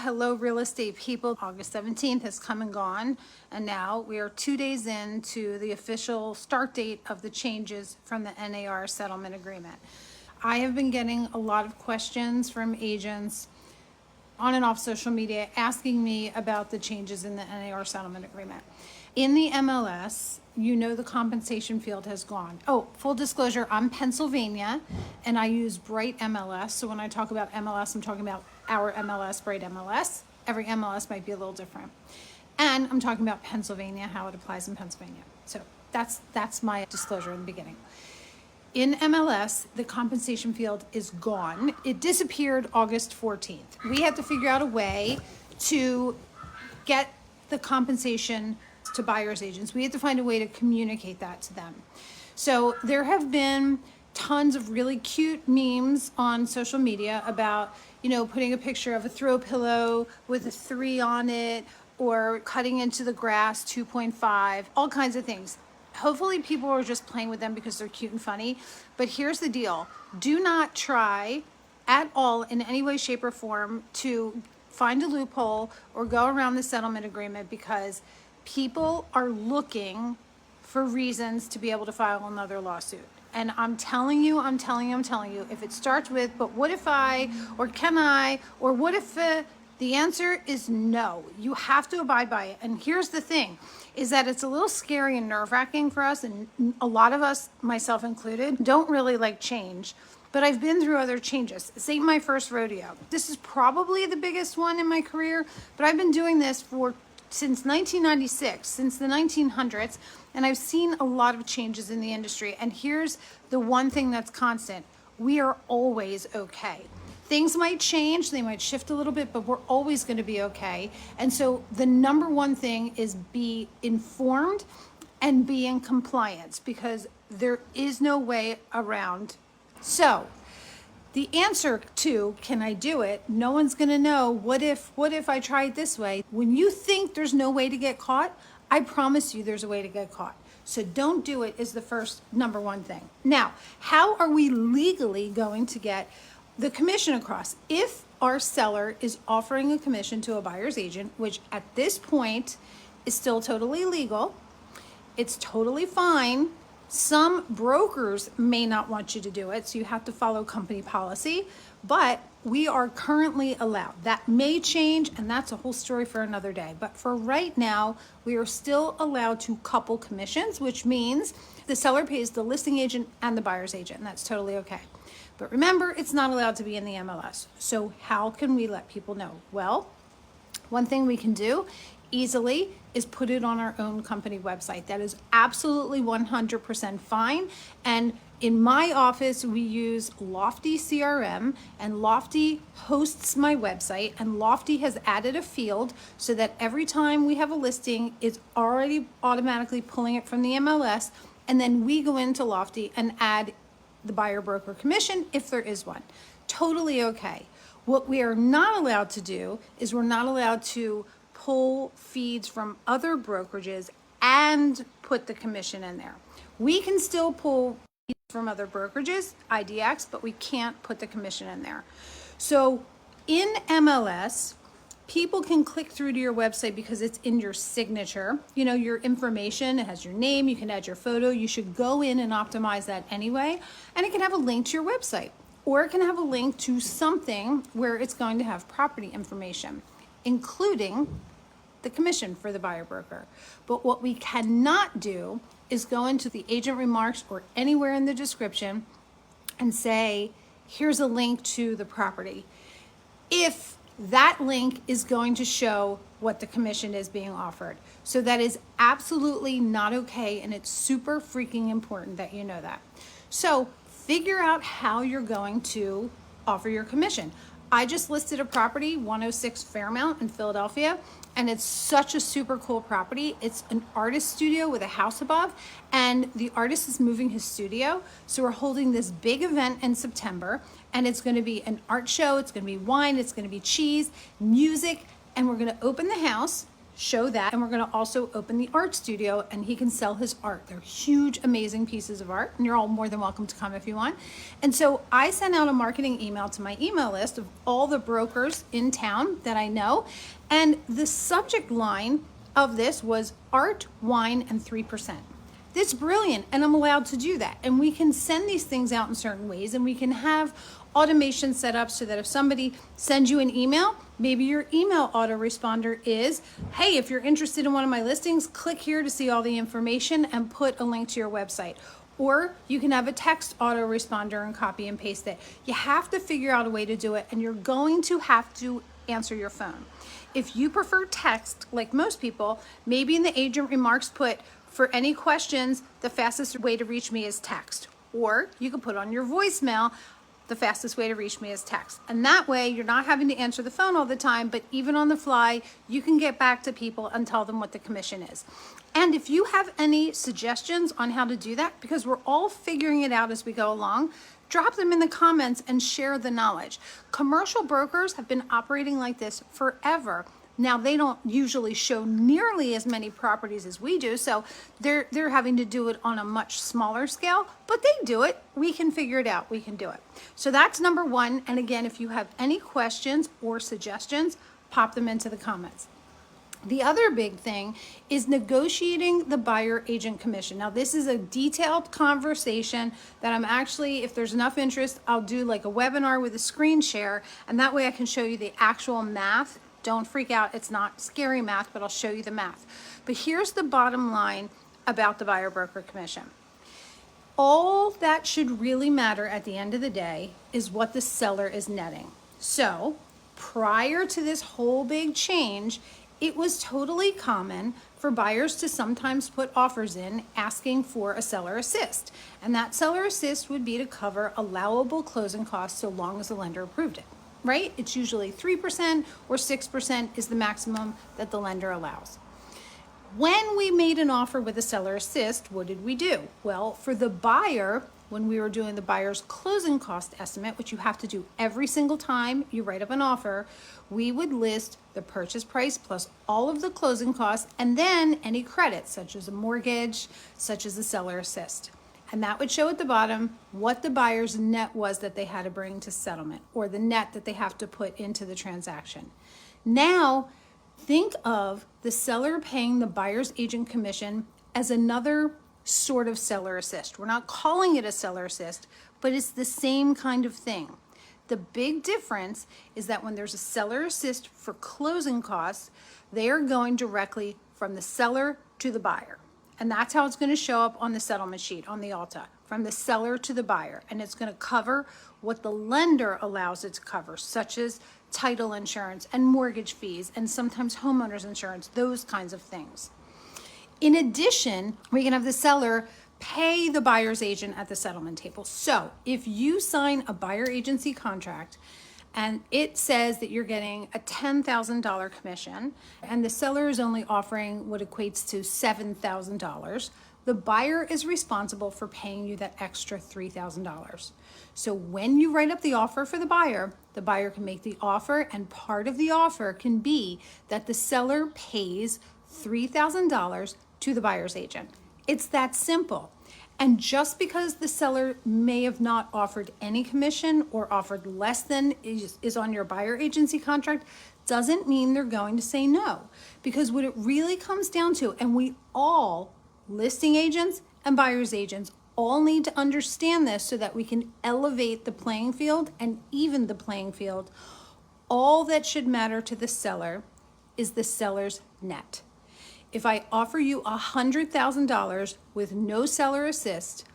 Hello, real estate people. August 17th has come and gone, and now we are 2 days into the official start date of the changes from the NAR settlement agreement. I have been getting a lot of questions from agents on and off social media asking me about the changes in the NAR settlement agreement. In the MLS, you know the compensation field has gone. Oh, full disclosure, I'm Pennsylvania and I use Bright MLS. So when I talk about MLS, I'm talking about our MLS, Bright MLS. Every MLS might be a little different. And I'm talking about Pennsylvania, how it applies in Pennsylvania. So that's my disclosure in the beginning. In MLS, the compensation field is gone. It disappeared August 14th. We had to figure out a way to get the compensation to buyer's agents. We had to find a way to communicate that to them. So there have been tons of really cute memes on social media about, putting a picture of a throw pillow with a 3 on it, or cutting into the grass 2.5, all kinds of things. Hopefully people are just playing with them because they're cute and funny. But here's the deal. Do not try at all in any way, shape, or form to find a loophole or go around the settlement agreement, because people are looking for reasons to be able to file another lawsuit. And I'm telling you, if it starts with, but what if I, or can I, or what if the answer is no. You have to abide by it. And here's the thing, is that it's a little scary and nerve-wracking for us, and a lot of us, myself included, don't really like change. But I've been through other changes. This ain't my first rodeo. This is probably the biggest one in my career, but I've been doing this since 1996, since the 1900s, and I've seen a lot of changes in the industry. And here's the one thing that's constant. We are always okay. Things might change, they might shift a little bit, but we're always going to be okay. And so the number one thing is be informed and be in compliance, because there is no way around. So the answer to, can I do it? No one's going to know. What if I try it this way? When you think there's no way to get caught, I promise you there's a way to get caught. So don't do it is the first number one thing. Now, how are we legally going to get the commission across? If our seller is offering a commission to a buyer's agent, which at this point is still totally legal, it's totally fine. Some brokers may not want you to do it, so you have to follow company policy, but we are currently allowed. That may change, and that's a whole story for another day. But for right now, we are still allowed to couple commissions, which means the seller pays the listing agent and the buyer's agent, and that's totally okay. But remember, it's not allowed to be in the MLS. So how can we let people know? Well, one thing we can do easily is put it on our own company website. That is absolutely 100% fine. And in my office, we use Lofty CRM, and Lofty hosts my website, and Lofty has added a field so that every time we have a listing, it's already automatically pulling it from the MLS, and then we go into Lofty and add the buyer broker commission if there is one. Totally okay. What we are not allowed to do is we're not allowed to pull feeds from other brokerages and put the commission in there. We can still pull feeds from other brokerages, IDX, but we can't put the commission in there. So in MLS, people can click through to your website because it's in your signature. Your information, it has your name, you can add your photo. You should go in and optimize that anyway. And it can have a link to your website, or it can have a link to something where it's going to have property information, including the commission for the buyer broker. But what we cannot do is go into the agent remarks or anywhere in the description and say, here's a link to the property, if that link is going to show what the commission is being offered. So that is absolutely not okay, and it's super freaking important that you know that. So figure out how you're going to offer your commission. I just listed a property, 106 Fairmount in Philadelphia, and it's such a super cool property. It's an artist studio with a house above, and the artist is moving his studio. So we're holding this big event in September, and it's going to be an art show. It's going to be wine. It's going to be cheese, music, and we're going to open the house show that, and we're going to also open the art studio, and he can sell his art. They're huge, amazing pieces of art, and you're all more than welcome to come if you want. And so I sent out a marketing email to my email list of all the brokers in town that I know, and the subject line of this was art, wine, and 3%. That's brilliant, and I'm allowed to do that. And we can send these things out in certain ways, and we can have automation set up so that if somebody sends you an email, maybe your email autoresponder is, hey, if you're interested in one of my listings, click here to see all the information and put a link to your website. Or you can have a text autoresponder and copy and paste it. You have to figure out a way to do it, and you're going to have to answer your phone. If you prefer text, like most people, maybe in the agent remarks put, for any questions, the fastest way to reach me is text. Or you can put on your voicemail, the fastest way to reach me is text. And that way you're not having to answer the phone all the time, but even on the fly, you can get back to people and tell them what the commission is. And if you have any suggestions on how to do that, because we're all figuring it out as we go along, drop them in the comments and share the knowledge. Commercial brokers have been operating like this forever. Now, they don't usually show nearly as many properties as we do, so they're having to do it on a much smaller scale, but they do it. We can figure it out. We can do it. So that's number one. And again, if you have any questions or suggestions, pop them into the comments. The other big thing is negotiating the buyer agent commission. Now, this is a detailed conversation that I'm actually, if there's enough interest, I'll do like a webinar with a screen share, and that way I can show you the actual math. Don't freak out, it's not scary math, but I'll show you the math. But here's the bottom line about the buyer broker commission. All that should really matter at the end of the day is what the seller is netting. So prior to this whole big change, it was totally common for buyers to sometimes put offers in asking for a seller assist. And that seller assist would be to cover allowable closing costs so long as the lender approved it. Right? It's usually 3% or 6% is the maximum that the lender allows. When we made an offer with a seller assist, what did we do? Well, for the buyer, when we were doing the buyer's closing cost estimate, which you have to do every single time you write up an offer, we would list the purchase price plus all of the closing costs and then any credits, such as a mortgage, such as the seller assist. And that would show at the bottom what the buyer's net was that they had to bring to settlement, or the net that they have to put into the transaction. Now, think of the seller paying the buyer's agent commission as another sort of seller assist. We're not calling it a seller assist, but it's the same kind of thing. The big difference is that when there's a seller assist for closing costs, they are going directly from the seller to the buyer. And that's how it's going to show up on the settlement sheet on the Alta, from the seller to the buyer. And it's going to cover what the lender allows it to cover, such as title insurance and mortgage fees and sometimes homeowners insurance, those kinds of things. In addition, we can have the seller pay the buyer's agent at the settlement table. So if you sign a buyer agency contract and it says that you're getting a $10,000 commission and the seller is only offering what equates to $7,000, the buyer is responsible for paying you that extra $3,000. So when you write up the offer for the buyer can make the offer, and part of the offer can be that the seller pays $3,000 to the buyer's agent. It's that simple. And just because the seller may have not offered any commission or offered less than is on your buyer agency contract doesn't mean they're going to say no. Because what it really comes down to, and we all, listing agents and buyer's agents, all need to understand this so that we can elevate the playing field and even the playing field. All that should matter to the seller is the seller's net. If I offer you $100,000 with no seller assist,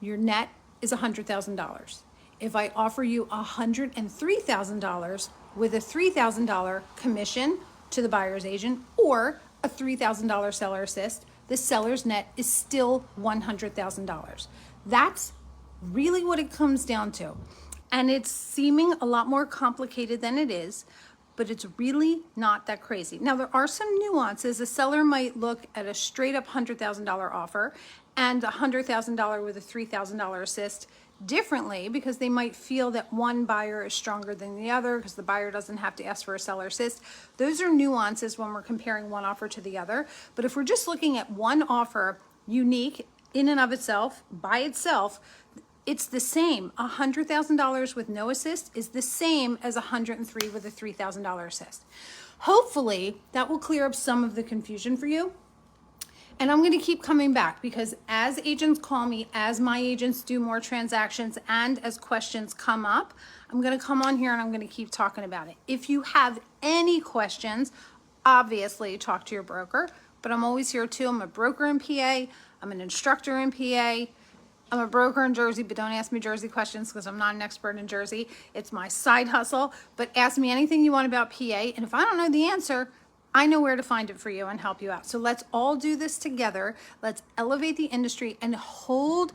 your net is $100,000. If I offer you $103,000 with a $3,000 commission to the buyer's agent or a $3,000 seller assist, the seller's net is still $100,000. That's really what it comes down to. And it's seeming a lot more complicated than it is, but it's really not that crazy. Now, there are some nuances. A seller might look at a straight up $100,000 offer and $100,000 with a $3,000 assist differently because they might feel that one buyer is stronger than the other because the buyer doesn't have to ask for a seller assist. Those are nuances when we're comparing one offer to the other. But if we're just looking at one offer unique in and of itself, by itself, it's the same. $100,000 with no assist is the same as 103 with a $3,000 assist. Hopefully that will clear up some of the confusion for you. And I'm going to keep coming back because as agents call me, as my agents do more transactions, and as questions come up, I'm going to come on here and I'm going to keep talking about it. If you have any questions, obviously talk to your broker, but I'm always here too. I'm a broker in PA. I'm an instructor in PA. I'm a broker in Jersey, but don't ask me Jersey questions because I'm not an expert in Jersey. It's my side hustle, but ask me anything you want about PA. And if I don't know the answer, I know where to find it for you and help you out. So let's all do this together. Let's elevate the industry and hold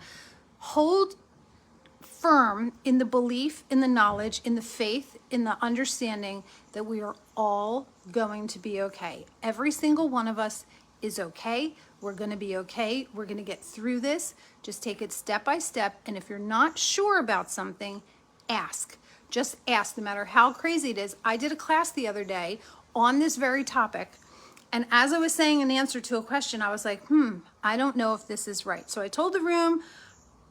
firm in the belief, in the knowledge, in the faith, in the understanding that we are all going to be okay. Every single one of us is okay. We're going to be okay. We're going to get through this. Just take it step by step. And if you're not sure about something, ask. Just ask, no matter how crazy it is. I did a class the other day on this very topic. And as I was saying an answer to a question, I was like, I don't know if this is right. So I told the room,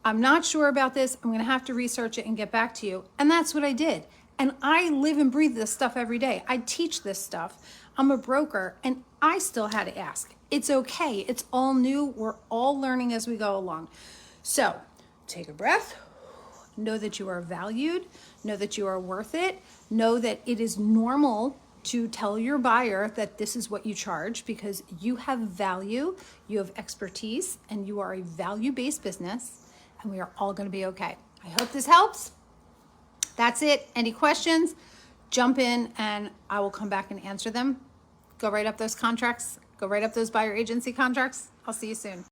I'm not sure about this. I'm going to have to research it and get back to you. And that's what I did. And I live and breathe this stuff every day. I teach this stuff. I'm a broker and I still had to ask. It's okay. It's all new. We're all learning as we go along. So take a breath. Know that you are valued. Know that you are worth it. Know that it is normal to tell your buyer that this is what you charge because you have value, you have expertise, and you are a value-based business, and we are all going to be okay. I hope this helps. That's it. Any questions? Jump in and I will come back and answer them. Go write up those contracts. Go write up those buyer agency contracts. I'll see you soon.